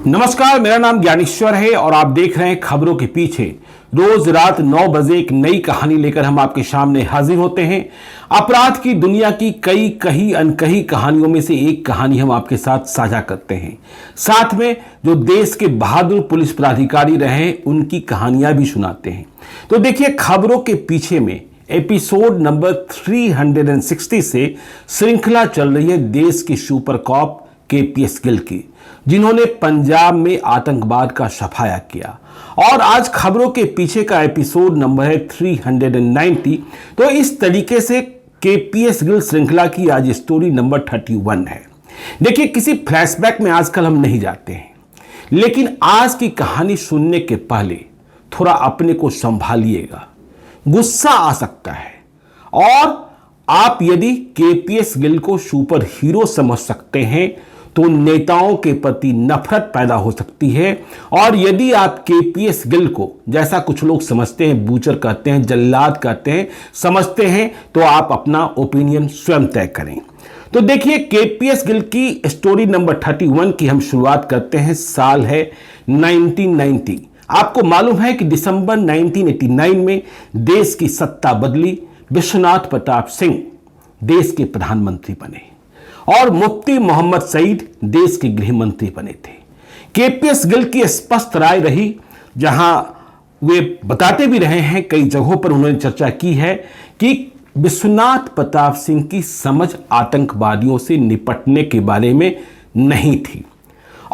नमस्कार, मेरा नाम ज्ञानेश्वर है और आप देख रहे हैं खबरों के पीछे। रोज रात 9 बजे एक नई कहानी लेकर हम आपके सामने हाजिर होते हैं। अपराध की दुनिया की कई कही अनकही कहानियों में से एक कहानी हम आपके साथ साझा करते हैं। साथ में जो देश के बहादुर पुलिस पदाधिकारी रहे उनकी कहानियां भी सुनाते हैं। तो देखिए, खबरों के पीछे में एपिसोड नंबर 360 से श्रृंखला चल रही है देश के सुपर कॉप केपीएस गिल की, जिन्होंने पंजाब में आतंकवाद का सफाया किया। और आज खबरों के पीछे का एपिसोड नंबर है 390। तो इस तरीके से केपीएस गिल श्रृंखला की आज स्टोरी नंबर 31 है। देखिए, किसी फ्लैशबैक में आजकल हम नहीं जाते हैं, लेकिन आज की कहानी सुनने के पहले थोड़ा अपने को संभालिएगा। गुस्सा आ सकता है और आप यदि केपीएस गिल को सुपर हीरो समझ सकते हैं तो नेताओं के प्रति नफरत पैदा हो सकती है। और यदि आप केपीएस गिल को, जैसा कुछ लोग समझते हैं, बूचर कहते हैं, जल्लाद कहते हैं, समझते हैं, तो आप अपना ओपिनियन स्वयं तय करें। तो देखिए, केपीएस गिल की स्टोरी नंबर 31 की हम शुरुआत करते हैं। साल है 1990। आपको मालूम है कि दिसंबर 1989 में देश की सत्ता बदली। विश्वनाथ प्रताप सिंह देश के प्रधानमंत्री बने और मुफ्ती मोहम्मद सईद देश के गृह मंत्री बने थे। केपीएस गिल की स्पष्ट राय रही, जहां वे बताते भी रहे हैं, कई जगहों पर उन्होंने चर्चा की है कि विश्वनाथ प्रताप सिंह की समझ आतंकवादियों से निपटने के बारे में नहीं थी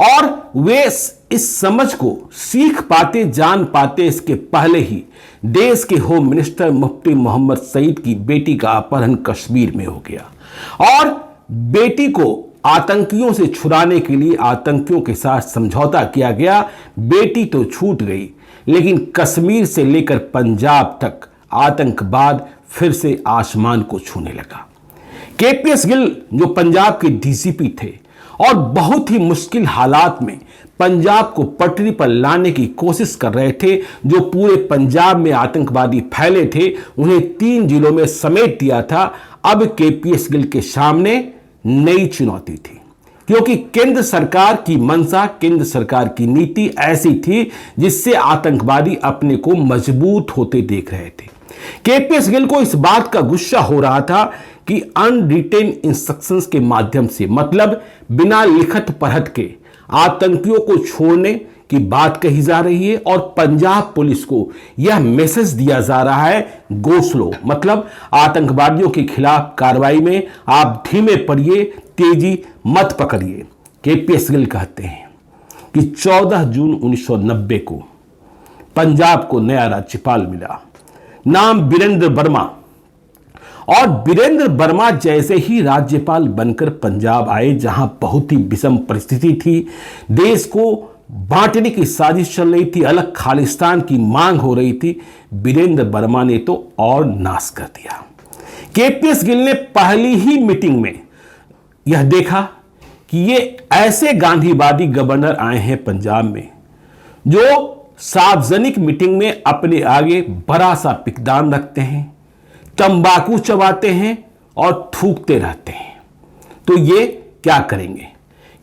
और वे इस समझ को सीख पाते, जान पाते इसके पहले ही देश के होम मिनिस्टर मुफ्ती मोहम्मद सईद की बेटी का अपहरण कश्मीर में हो गया और बेटी को आतंकियों से छुड़ाने के लिए आतंकियों के साथ समझौता किया गया। बेटी तो छूट गई, लेकिन कश्मीर से लेकर पंजाब तक आतंकवाद फिर से आसमान को छूने लगा। केपीएस गिल जो पंजाब के डीसीपी थे और बहुत ही मुश्किल हालात में पंजाब को पटरी पर लाने की कोशिश कर रहे थे। जो पूरे पंजाब में आतंकवादी फैले थे, उन्हें 3 जिलों में समेट दिया था। अब केपीएस गिल के सामने नई चुनौती थी, क्योंकि केंद्र सरकार की मंशा, केंद्र सरकार की नीति ऐसी थी जिससे आतंकवादी अपने को मजबूत होते देख रहे थे। केपीएस गिल को इस बात का गुस्सा हो रहा था कि अनरिटेन इंस्ट्रक्शंस के माध्यम से, मतलब बिना लिखत पढ़त के, आतंकियों को छोड़ने की बात कही जा रही है और पंजाब पुलिस को यह मैसेज दिया जा रहा है, गो स्लो, मतलब आतंकवादियों के खिलाफ कार्रवाई में आप धीमे पड़िए, तेजी मत पकड़िए। केपीएस गिल कहते हैं कि 14 जून 1990 को पंजाब को नया राज्यपाल मिला, नाम वीरेंद्र वर्मा। और वीरेंद्र वर्मा जैसे ही राज्यपाल बनकर पंजाब आए, जहां बहुत ही विषम परिस्थिति थी, देश को बांटने की साजिश चल रही थी, अलग खालिस्तान की मांग हो रही थी, वीरेंद्र वर्मा ने तो और नाश कर दिया। केपीएस गिल ने पहली ही मीटिंग में यह देखा कि ये ऐसे गांधीवादी गवर्नर आए हैं पंजाब में, जो सार्वजनिक मीटिंग में अपने आगे बड़ा सा पिकदान रखते हैं, तंबाकू चबाते हैं और थूकते रहते हैं। तो ये क्या करेंगे?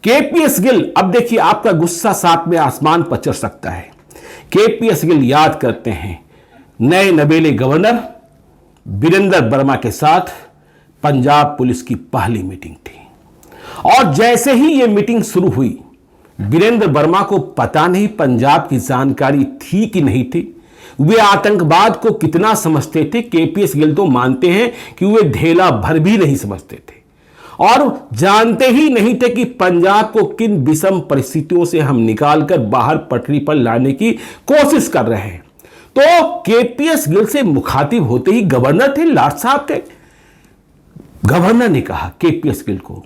केपीएस गिल, अब देखिए, आपका गुस्सा साथ में आसमान पर चढ़ सकता है। केपीएस गिल याद करते हैं, नए नवेले गवर्नर वीरेंद्र वर्मा के साथ पंजाब पुलिस की पहली मीटिंग थी और जैसे ही यह मीटिंग शुरू हुई, वीरेंद्र वर्मा को पता नहीं पंजाब की जानकारी थी कि नहीं थी, वे आतंकवाद को कितना समझते थे। केपीएस गिल तो मानते हैं कि वे ढेला भर भी नहीं समझते थे और जानते ही नहीं थे कि पंजाब को किन विषम परिस्थितियों से हम निकालकर बाहर पटरी पर लाने की कोशिश कर रहे हैं। तो केपीएस गिल से मुखातिब होते ही गवर्नर थे, लाट साहब थे। गवर्नर ने कहा केपीएस गिल को,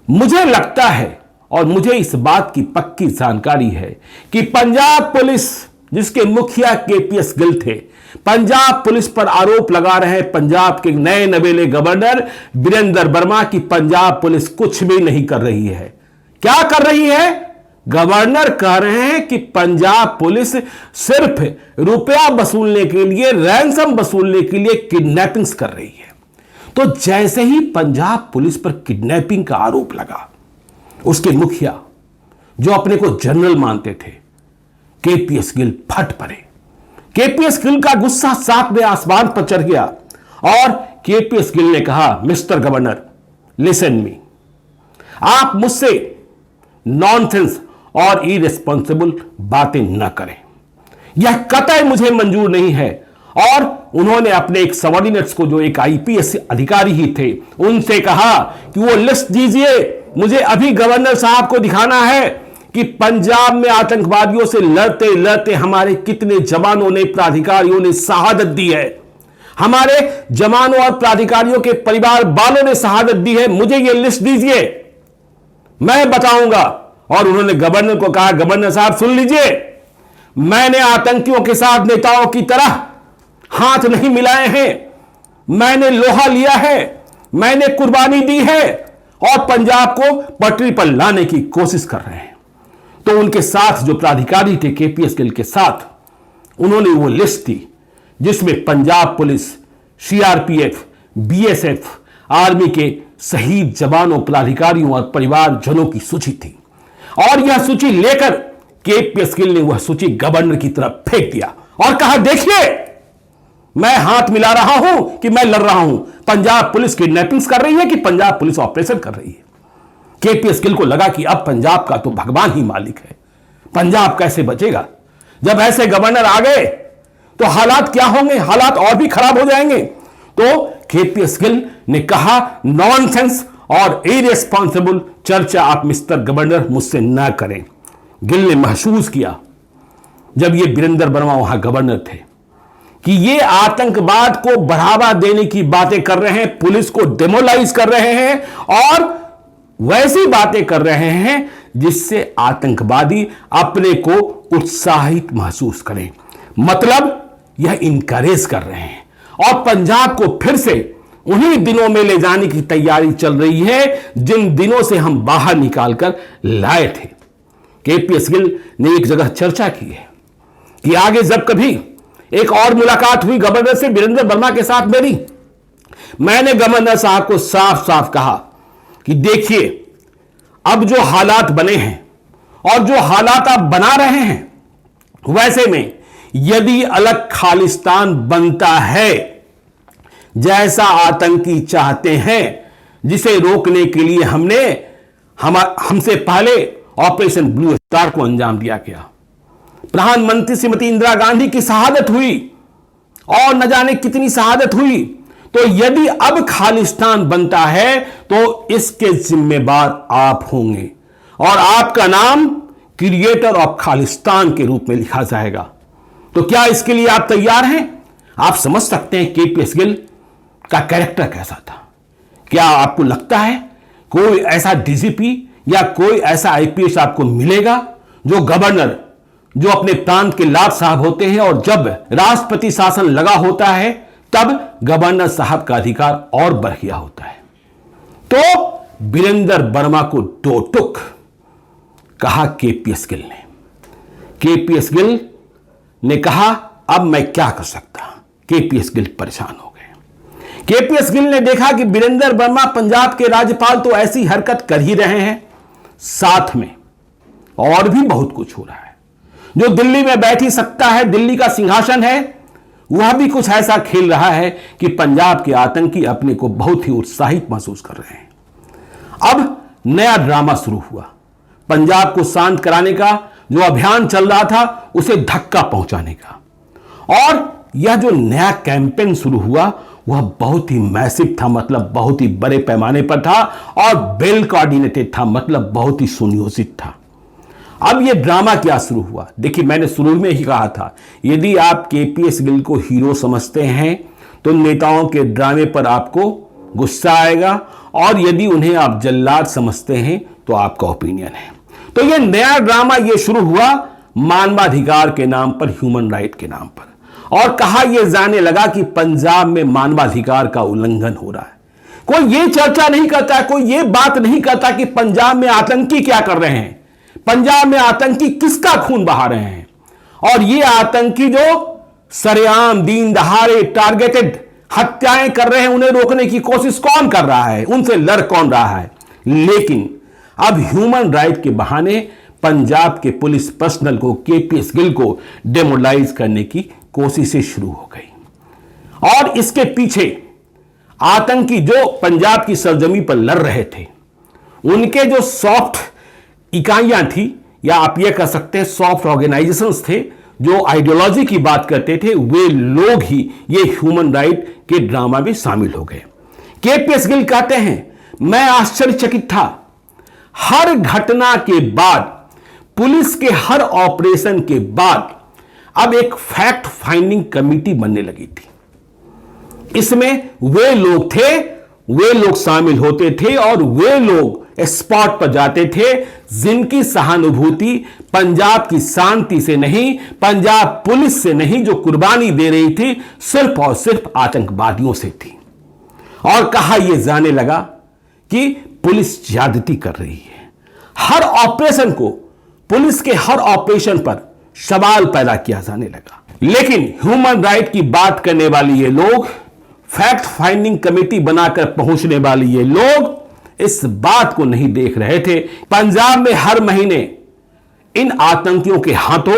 मुझे लगता है और मुझे इस बात की पक्की जानकारी है कि पंजाब पुलिस, जिसके मुखिया केपीएस गिल थे, पंजाब पुलिस पर आरोप लगा रहे हैं पंजाब के नए नवेले गवर्नर वीरेंद्र वर्मा की पंजाब पुलिस कुछ भी नहीं कर रही है। क्या कर रही है? गवर्नर कह रहे हैं कि पंजाब पुलिस सिर्फ रुपया वसूलने के लिए, रैंसम वसूलने के लिए किडनैपिंग्स कर रही है। तो जैसे ही पंजाब पुलिस पर किडनैपिंग का आरोप लगा, उसके मुखिया जो अपने को जनरल मानते थे, केपीएस गिल फट पड़े। केपीएस गिल का गुस्सा 7वें आसमान पर चढ़ गया और केपीएस गिल ने कहा, मिस्टर गवर्नर लिसन मी, आप मुझसे नॉनसेंस और इरेस्पॉन्सिबल बातें न करें, यह कतई मुझे मंजूर नहीं है। और उन्होंने अपने एक सबऑर्डिनेट्स को, जो एक आईपीएस अधिकारी ही थे, उनसे कहा कि वो लिस्ट दीजिए, मुझे अभी गवर्नर साहब को दिखाना है कि पंजाब में आतंकवादियों से लड़ते लड़ते हमारे कितने जवानों ने, प्राधिकारियों ने शहादत दी है, हमारे जवानों और प्राधिकारियों के परिवार वालों ने शहादत दी है, मुझे यह लिस्ट दीजिए, मैं बताऊंगा। और उन्होंने गवर्नर को कहा, गवर्नर साहब सुन लीजिए, मैंने आतंकियों के साथ नेताओं की तरह हाथ नहीं मिलाए हैं, मैंने लोहा लिया है, मैंने कुर्बानी दी है और पंजाब को पटरी पर लाने की कोशिश कर रहे हैं। तो उनके साथ जो प्राधिकारी थे केपीएस गिल के साथ, उन्होंने वो लिस्ट दी जिसमें Punjab police, CRPF, BSF, army के शहीद जवानों, प्राधिकारियों और परिवारजनों की सूची थी। और यह सूची लेकर केपीएस गिल ने वह सूची गवर्नर की तरफ फेंक दिया और कहा, देखिए मैं हाथ मिला रहा हूं कि मैं लड़ रहा हूं, पंजाब पुलिस किडनैपिंग्स कर रही है कि पंजाब पुलिस ऑपरेशन कर रही है। केपीएस गिल को लगा कि अब पंजाब का तो भगवान ही मालिक है, पंजाब कैसे बचेगा। जब ऐसे गवर्नर आ गए तो हालात क्या होंगे, हालात और भी खराब हो जाएंगे। तो केपीएस गिल ने कहा, नॉनसेंस और इरेस्पॉन्सिबल चर्चा आप मिस्टर गवर्नर मुझसे ना करें। गिल ने महसूस किया जब ये वीरेंद्र वर्मा वहां गवर्नर थे कि ये आतंकवाद को बढ़ावा देने की बातें कर रहे हैं, पुलिस को डेमोलाइज कर रहे हैं और वैसी बातें कर रहे हैं जिससे आतंकवादी अपने को उत्साहित महसूस करें। मतलब यह इनकरेज कर रहे हैं और पंजाब को फिर से उन्हीं दिनों में ले जाने की तैयारी चल रही है जिन दिनों से हम बाहर निकालकर लाए थे। केपीएस गिल ने एक जगह चर्चा की है कि आगे जब कभी एक और मुलाकात हुई गवर्नर से, वीरेंद्र वर्मा के साथ मेरी, मैंने गवर्नर साहब को साफ साफ कहा कि देखिए अब जो हालात बने हैं और जो हालात आप बना रहे हैं, वैसे में यदि अलग खालिस्तान बनता है जैसा आतंकी चाहते हैं, जिसे रोकने के लिए हमसे पहले ऑपरेशन ब्लू स्टार को अंजाम दिया गया, प्रधानमंत्री श्रीमती इंदिरा गांधी की शहादत हुई और न जाने कितनी शहादत हुई। तो यदि अब खालिस्तान बनता है तो इसके जिम्मेदार आप होंगे और आपका नाम क्रिएटर ऑफ खालिस्तान के रूप में लिखा जाएगा। तो क्या इसके लिए आप तैयार हैं? आप समझ सकते हैं केपीएस गिल का कैरेक्टर कैसा था। क्या आपको लगता है कोई ऐसा डीजीपी या कोई ऐसा आईपीएस आपको मिलेगा जो गवर्नर, जो अपने प्रांत के लाट साहब होते हैं और जब राष्ट्रपति शासन लगा होता है तब गवर्नर साहब का अधिकार और बढ़ गया होता है। तो वीरेंद्र वर्मा को दो टुक कहा केपीएस गिल ने। केपीएस गिल ने कहा, अब मैं क्या कर सकता। केपीएस गिल परेशान हो गए। केपीएस गिल ने देखा कि वीरेंद्र वर्मा पंजाब के राज्यपाल तो ऐसी हरकत कर ही रहे हैं, साथ में और भी बहुत कुछ हो रहा है। जो दिल्ली में बैठी सत्ता है, दिल्ली का सिंहासन है, वह भी कुछ ऐसा खेल रहा है कि पंजाब के आतंकी अपने को बहुत ही उत्साहित महसूस कर रहे हैं। अब नया ड्रामा शुरू हुआ। पंजाब को शांत कराने का जो अभियान चल रहा था उसे धक्का पहुंचाने का, और यह जो नया कैंपेन शुरू हुआ वह बहुत ही मैसिव था, मतलब बहुत ही बड़े पैमाने पर था और वेल कोऑर्डिनेटेड था, मतलब बहुत ही सुनियोजित था। अब यह ड्रामा क्या शुरू हुआ? देखिए, मैंने शुरू में ही कहा था, यदि आप केपीएस गिल को हीरो समझते हैं तो नेताओं के ड्रामे पर आपको गुस्सा आएगा, और यदि उन्हें आप जल्लाद समझते हैं तो आपका ओपिनियन है। तो यह नया ड्रामा ये शुरू हुआ मानवाधिकार के नाम पर, ह्यूमन राइट के नाम पर, और कहा यह जाने लगा कि पंजाब में मानवाधिकार का उल्लंघन हो रहा है। कोई ये चर्चा नहीं करता, कोई ये बात नहीं करता कि पंजाब में आतंकी क्या कर रहे हैं, पंजाब में आतंकी किसका खून बहा रहे हैं, और ये आतंकी जो सरेआम दीन दहाड़े टारगेटेड हत्याएं कर रहे हैं, उन्हें रोकने की कोशिश कौन कर रहा है, उनसे लड़ कौन रहा है। लेकिन अब ह्यूमन राइट के बहाने पंजाब के पुलिस पर्सनल को, केपीएस गिल को डेमोलाइज करने की कोशिशें शुरू हो गई। और इसके पीछे आतंकी जो पंजाब की सरजमी पर लड़ रहे थे, उनके जो सॉफ्ट इकाइयां थी, या आप ये कह सकते हैं सॉफ्ट ऑर्गेनाइजेशंस थे, जो आइडियोलॉजी की बात करते थे, वे लोग ही ये ह्यूमन राइट के ड्रामा में शामिल हो गए। केपीएस गिल कहते हैं, मैं आश्चर्यचकित था। हर घटना के बाद, पुलिस के हर ऑपरेशन के बाद अब एक फैक्ट फाइंडिंग कमेटी बनने लगी थी। इसमें वे लोग शामिल होते थे और वे लोग स्पॉट पर जाते थे जिनकी सहानुभूति पंजाब की शांति से नहीं, पंजाब पुलिस से नहीं, जो कुर्बानी दे रही थी सिर्फ और सिर्फ आतंकवादियों से थी। और कहा यह जाने लगा कि पुलिस ज्यादती कर रही है। हर ऑपरेशन को, पुलिस के हर ऑपरेशन पर सवाल पैदा किया जाने लगा। लेकिन ह्यूमन राइट की बात करने वाली ये लोग, फैक्ट फाइंडिंग कमेटी बनाकर पहुंचने वाली ये लोग इस बात को नहीं देख रहे थे, पंजाब में हर महीने इन आतंकियों के हाथों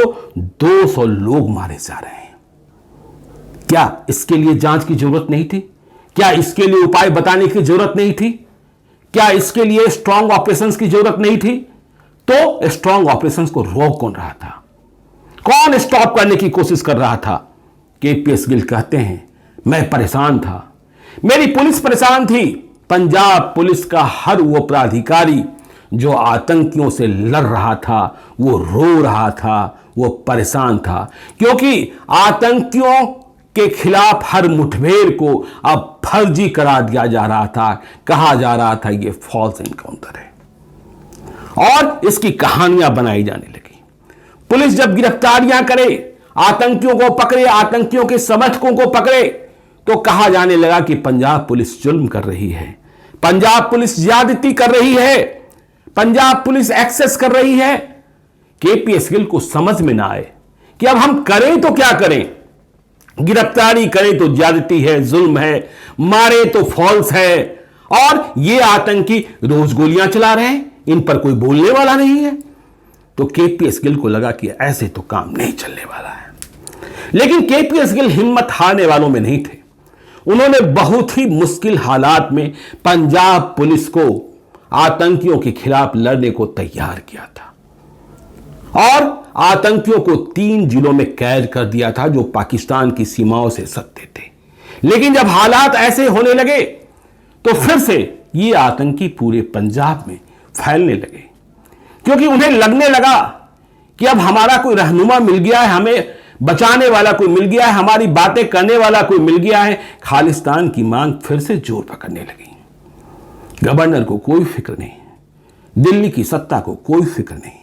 200 लोग मारे जा रहे हैं। क्या इसके लिए जांच की जरूरत नहीं थी? क्या इसके लिए उपाय बताने की जरूरत नहीं थी? क्या इसके लिए स्ट्रांग ऑपरेशंस की जरूरत नहीं थी? तो स्ट्रांग ऑपरेशंस को रोक कौन रहा था? कौन स्टॉप करने की कोशिश कर रहा था? केपीएस गिल कहते हैं, मैं परेशान था, मेरी पुलिस परेशान थी। पंजाब पुलिस का हर वो पदाधिकारी जो आतंकियों से लड़ रहा था, वो रो रहा था, वो परेशान था, क्योंकि आतंकियों के खिलाफ हर मुठभेड़ को अब फर्जी करार दिया जा रहा था। कहा जा रहा था ये फॉल्स एनकाउंटर है और इसकी कहानियां बनाई जाने लगी। पुलिस जब गिरफ्तारियां करे, आतंकियों को पकड़े, आतंकियों के समर्थकों को पकड़े, तो कहा जाने लगा कि पंजाब पुलिस जुल्म कर रही है, पंजाब पुलिस ज्यादती कर रही है, पंजाब पुलिस एक्सेस कर रही है। केपीएस गिल को समझ में ना आए कि अब हम करें तो क्या करें। गिरफ्तारी करें तो ज्यादती है, जुल्म है, मारे तो फॉल्स है, और ये आतंकी रोज गोलियां चला रहे हैं, इन पर कोई बोलने वाला नहीं है। तो केपीएस गिल को लगा कि ऐसे तो काम नहीं चलने वाला है। लेकिन केपीएस गिल हिम्मत हारने वालों में नहीं थे। उन्होंने बहुत ही मुश्किल हालात में पंजाब पुलिस को आतंकियों के खिलाफ लड़ने को तैयार किया था और आतंकियों को 3 जिलों में कैद कर दिया था जो पाकिस्तान की सीमाओं से सटते थे। लेकिन जब हालात ऐसे होने लगे तो फिर से ये आतंकी पूरे पंजाब में फैलने लगे, क्योंकि उन्हें लगने लगा कि अब हमारा कोई रहनुमा मिल गया है, हमें बचाने वाला कोई मिल गया है, हमारी बातें करने वाला कोई मिल गया है। खालिस्तान की मांग फिर से जोर पकड़ने लगी। गवर्नर को कोई फिक्र नहीं, दिल्ली की सत्ता को कोई फिक्र नहीं।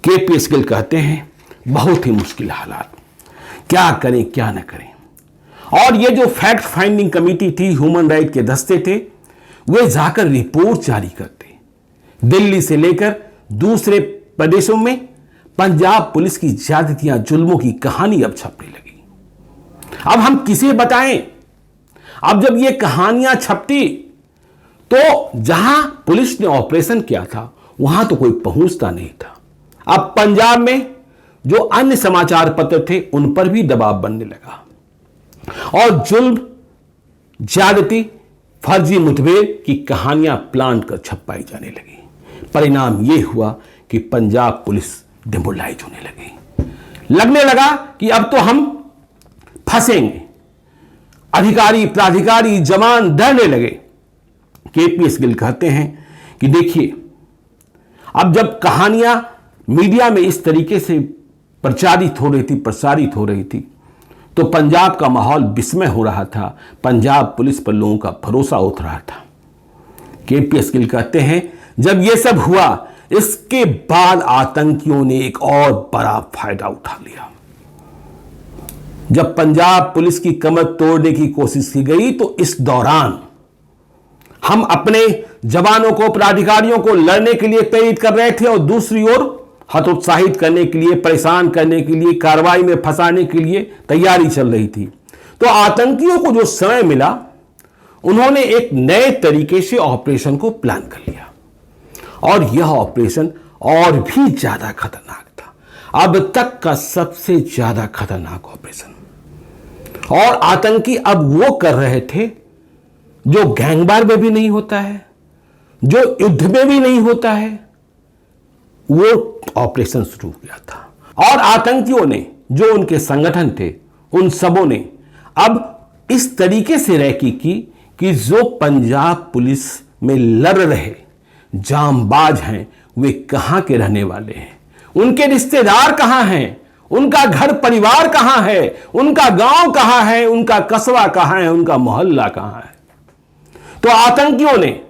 केपीएस गिल कहते हैं, बहुत ही मुश्किल हालात, क्या करें क्या न करें। और ये जो फैक्ट फाइंडिंग कमेटी थी, ह्यूमन राइट के दस्ते थे, वे जाकर रिपोर्ट जारी करते। दिल्ली से लेकर दूसरे प्रदेशों में पंजाब पुलिस की ज्यादतियां, जुल्मों की कहानी अब छपने लगी। अब हम किसे बताएं? अब जब ये कहानियां छपती तो जहां पुलिस ने ऑपरेशन किया था वहां तो कोई पहुंचता नहीं था। अब पंजाब में जो अन्य समाचार पत्र थे उन पर भी दबाव बनने लगा और जुल्म, ज्यादती, फर्जी मुठभेड़ की कहानियां प्लान कर छपाई जाने लगी। परिणाम यह हुआ कि पंजाब पुलिस डिमोलाइज होने लगी। लगने लगा कि अब तो हम फंसेंगे। अधिकारी, प्राधिकारी, जवान डरने लगे। केपीएस गिल कहते हैं कि देखिए, अब जब कहानियां मीडिया में इस तरीके से प्रसारित हो रही थी तो पंजाब का माहौल विस्मय हो रहा था, पंजाब पुलिस पर लोगों का भरोसा उठ रहा था। केपीएस गिल कहते हैं, जब यह सब हुआ, इसके बाद आतंकियों ने एक और बड़ा फायदा उठा लिया। जब पंजाब पुलिस की कमर तोड़ने की कोशिश की गई तो इस दौरान हम अपने जवानों को, पदाधिकारियों को लड़ने के लिए प्रेरित कर रहे थे और दूसरी ओर हतोत्साहित करने के लिए, परेशान करने के लिए, कार्रवाई में फंसाने के लिए तैयारी चल रही थी। तो आतंकियों को जो समय मिला, उन्होंने एक नए तरीके से ऑपरेशन को प्लान कर लिया और यह ऑपरेशन और भी ज्यादा खतरनाक था, अब तक का सबसे ज्यादा खतरनाक ऑपरेशन। और आतंकी अब वो कर रहे थे जो गैंगवार में भी नहीं होता है, जो युद्ध में भी नहीं होता है, वो ऑपरेशन शुरू किया था। और आतंकियों ने, जो उनके संगठन थे, उन सबों ने अब इस तरीके से रैकी की कि जो पंजाब पुलिस में लड़ रहे जांबाज हैं, वे कहां के रहने वाले हैं, उनके रिश्तेदार कहां हैं, उनका घर परिवार कहां है, उनका गांव कहां है, उनका कस्बा कहां है, उनका मोहल्ला कहां है। तो आतंकियों ने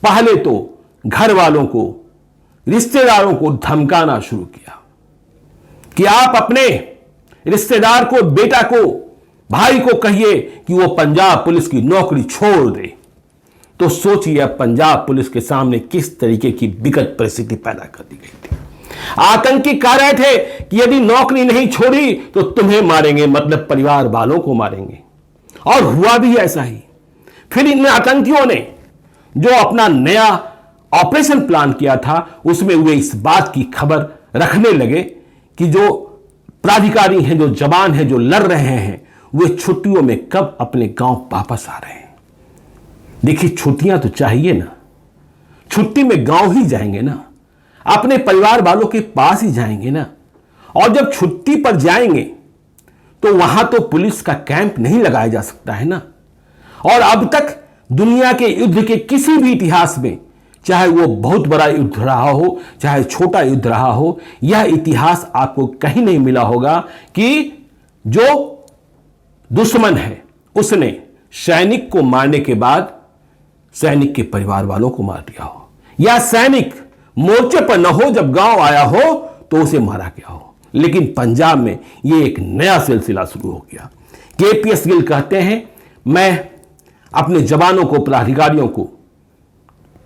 पहले तो घर वालों को, रिश्तेदारों को धमकाना शुरू किया कि आप अपने रिश्तेदार को, बेटा को, भाई को कहिए कि वो पंजाब पुलिस की नौकरी छोड़ दे। तो सोचिए अब पंजाब पुलिस के सामने किस तरीके की विकट परिस्थिति पैदा कर दी गई थी। आतंकी कह रहे थे कि यदि नौकरी नहीं छोड़ी तो तुम्हें मारेंगे, मतलब परिवार वालों को मारेंगे। और हुआ भी ऐसा ही। फिर इन आतंकियों ने जो अपना नया ऑपरेशन प्लान किया था, उसमें वे इस बात की खबर रखने लगे कि जो प्राधिकारी हैं, जो जवान हैं, जो लड़ रहे हैं, वे छुट्टियों में कब अपने गांव वापस आ रहे हैं। देखिए, छुट्टियां तो चाहिए ना, छुट्टी में गांव ही जाएंगे ना, अपने परिवार वालों के पास ही जाएंगे ना। और जब छुट्टी पर जाएंगे तो वहां तो पुलिस का कैंप नहीं लगाया जा सकता है ना। और अब तक दुनिया के युद्ध के किसी भी इतिहास में, चाहे वो बहुत बड़ा युद्ध रहा हो, चाहे छोटा युद्ध रहा हो, यह इतिहास आपको कहीं नहीं मिला होगा कि जो दुश्मन है उसने सैनिक को मारने के बाद सैनिक के परिवार वालों को मार दिया हो, या सैनिक मोर्चे पर न हो, जब गांव आया हो तो उसे मारा गया हो। लेकिन पंजाब में यह एक नया सिलसिला शुरू हो गया। केपीएस गिल कहते हैं, मैं अपने जवानों को, प्राधिकारियों को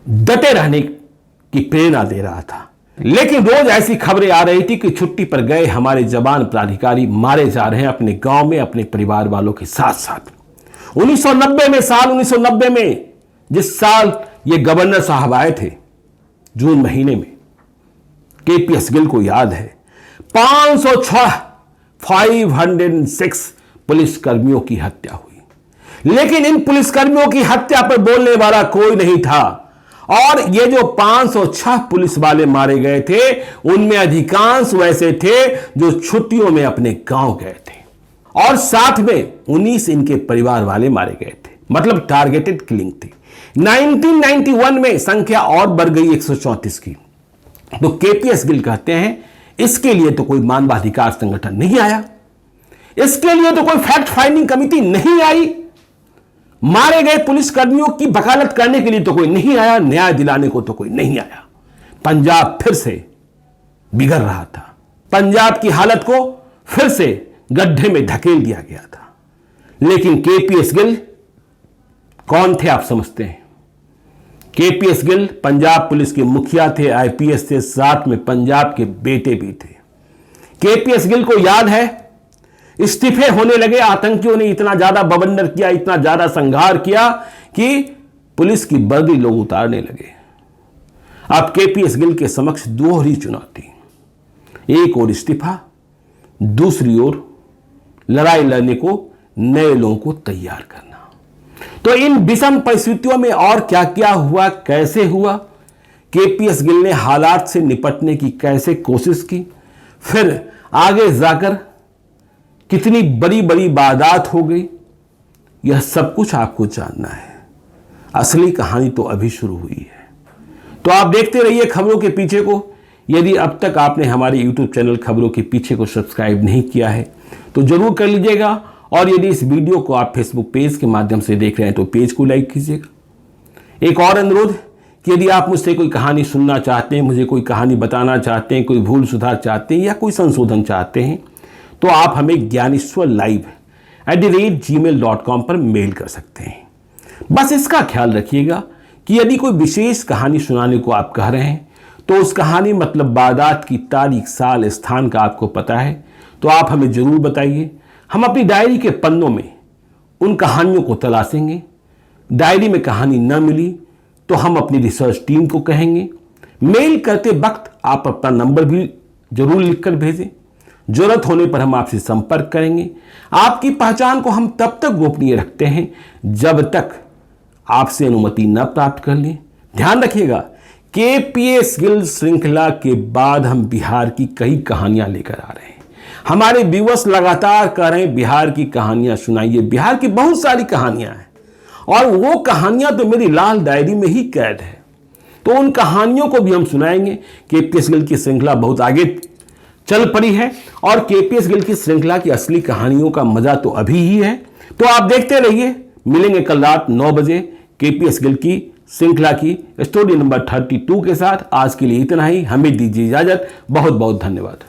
डटे रहने की प्रेरणा दे रहा था, लेकिन रोज ऐसी खबरें आ रही थी कि छुट्टी पर गए हमारे जवान प्राधिकारी मारे जा रहे हैं अपने गांव में, अपने परिवार वालों के साथ साथ। 1990 में जिस साल ये गवर्नर साहब आए थे, जून महीने में, केपीएस गिल को याद है 506 पुलिसकर्मियों की हत्या हुई। लेकिन इन पुलिसकर्मियों की हत्या पर बोलने वाला कोई नहीं था। और ये जो 506 पुलिस वाले मारे गए थे, उनमें अधिकांश वैसे थे जो छुट्टियों में अपने गांव गए थे, और साथ में 19 इनके परिवार वाले मारे गए थे। मतलब टारगेटेड किलिंग थी। 1991 में संख्या और बढ़ गई 134 की। तो केपीएस गिल कहते हैं, इसके लिए तो कोई मानवाधिकार संगठन नहीं आया, इसके लिए तो कोई फैक्ट फाइंडिंग कमेटी नहीं आई, मारे गए पुलिसकर्मियों की वकालत करने के लिए तो कोई नहीं आया, न्याय दिलाने को तो कोई नहीं आया। पंजाब फिर से बिगड़ रहा था, पंजाब की हालत को फिर से गड्ढे में धकेल दिया गया था। लेकिन केपीएस गिल कौन थे, आप समझते हैं? केपीएस गिल पंजाब पुलिस के मुखिया थे, आईपीएस थे, साथ में पंजाब के बेटे भी थे। केपीएस गिल को याद है, इस्तीफे होने लगे, आतंकियों ने इतना ज्यादा बवंडर किया, इतना ज्यादा संघार किया कि पुलिस की वर्दी लोग उतारने लगे। अब केपीएस गिल के समक्ष दोहरी चुनौती, एक और इस्तीफा, दूसरी ओर लड़ाई लड़ने को नए लोगों को तैयार करना। तो इन विषम परिस्थितियों में और क्या क्या हुआ, कैसे हुआ, केपीएस गिल ने हालात से निपटने की कैसे कोशिश की, फिर आगे जाकर कितनी बड़ी बड़ी वारदात हो गई, यह सब कुछ आपको जानना है। असली कहानी तो अभी शुरू हुई है। तो आप देखते रहिए खबरों के पीछे को। यदि अब तक आपने हमारे YouTube चैनल खबरों के पीछे को सब्सक्राइब नहीं किया है तो जरूर कर लीजिएगा। और यदि इस वीडियो को आप फेसबुक पेज के माध्यम से देख रहे हैं तो पेज को लाइक कीजिएगा। एक और अनुरोध कि यदि आप मुझसे कोई कहानी सुनना चाहते हैं, मुझे कोई कहानी बताना चाहते हैं, कोई भूल सुधार चाहते हैं या कोई संशोधन चाहते हैं, तो आप हमें gyaneeshwarlive@gmail.com पर मेल कर सकते हैं। बस इसका ख्याल रखिएगा कि यदि कोई विशेष कहानी सुनाने को आप कह रहे हैं तो उस कहानी मतलब वारदात की तारीख, साल, स्थान का आपको पता है तो आप हमें जरूर बताइए। हम अपनी डायरी के पन्नों में उन कहानियों को तलाशेंगे। डायरी में कहानी न मिली तो हम अपनी रिसर्च टीम को कहेंगे, मेल करते वक्त आप अपना नंबर भी जरूर लिखकर भेजें। जरूरत होने पर हम आपसे संपर्क करेंगे। आपकी पहचान को हम तब तक गोपनीय रखते हैं जब तक आपसे अनुमति न प्राप्त कर लें। ध्यान रखिएगा, केपीएस गिल्ड श्रृंखला के बाद हम बिहार की कई कहानियां लेकर आ रहे हैं। हमारे व्यूअर्स लगातार कह रहे हैं बिहार की कहानियां सुनाइए। बिहार की बहुत सारी कहानियां हैं और वो कहानियां तो मेरी लाल डायरी में ही कैद है, तो उन कहानियों को भी हम सुनाएंगे। केपीएस गिल्ड की श्रृंखला बहुत आगे चल पड़ी है और केपीएस गिल्ड की श्रृंखला की असली कहानियों का मजा तो अभी ही है। तो आप देखते रहिए। मिलेंगे कल रात 9 बजे केपीएस गिल्ड की श्रृंखला की स्टोरी नंबर 32 के साथ। आज के लिए इतना ही, हमें दीजिए इजाजत। बहुत बहुत धन्यवाद।